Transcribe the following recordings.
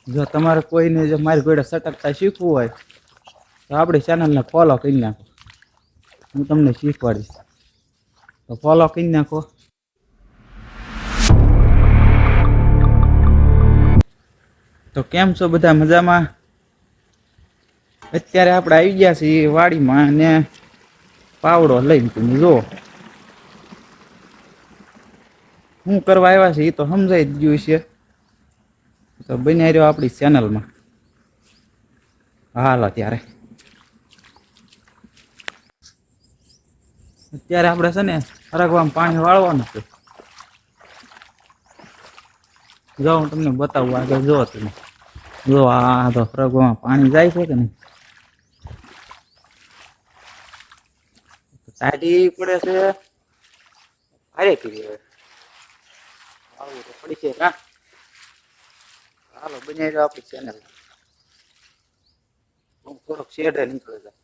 જો તમારે કોઈને જો મારી ઘોડે સટકતા શીખવું હોય તો આપણી ચેનલને ફોલો કરી નાખો. હું તમને શીખવાડીશ. તો ફોલો કરી નાખો. તો કેમ છો બધા? મજામાં? અત્યારે આપણે આવી ગયા છીએ વાડીમાં અને પાવડો લઈને. તમે જો શું કરવા આવ્યા છે એ તો સમજાઈ જ ગયું છે. તો બન્યા રહ્યો આપણી ચેનલમાં. હાલો ત્યારે. અત્યારે આપણે છે ને હરગવામાં પાણી વાળવાનું છે. જો હું તમને બતાવું આગળ. જો તમે જો આ તો હરગવામાં પાણી જાય છે કે નહીં? કાઢી પડે છે. અરે કીધી હવે આવું તો પડી છે કા. હાલો બન્યા રહ્યો આપણી ચેનલ. હું થોડોક શેઢે નીકળે જાય.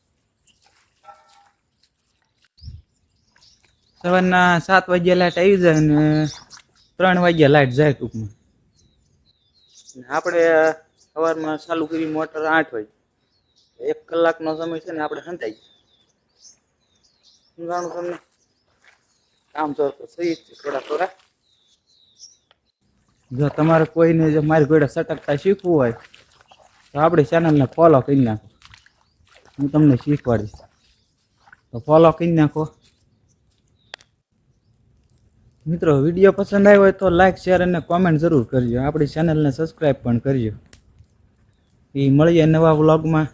સવારના 7 વાગ્યા લાઈટ આવી જાય ને 3 વાગ્યા લાઈટ જાય ટૂંકમાં. આપણે સવારમાં ચાલુ કરી મોટર 8 વાગે. 1 કલાકનો સમય છે ને આપણે સંતાઈ જાણું તમને કામ તો સહી જ થોડા. જો તમારે કોઈને જો મારી ઘોડે સટકતા શીખવું હોય તો આપણી ચેનલને ફોલો કરી નાખો. હું તમને શીખવાડીશ. તો ફોલો કરી નાખો. મિત્રો વિડીયો પસંદ આવ્યો હોય તો લાઈક શેર અને કોમેન્ટ જરૂર કરજો. આપણી ચેનલને સબસ્ક્રાઈબ પણ કરજો. એ મળીએ નવા વ્લોગમાં.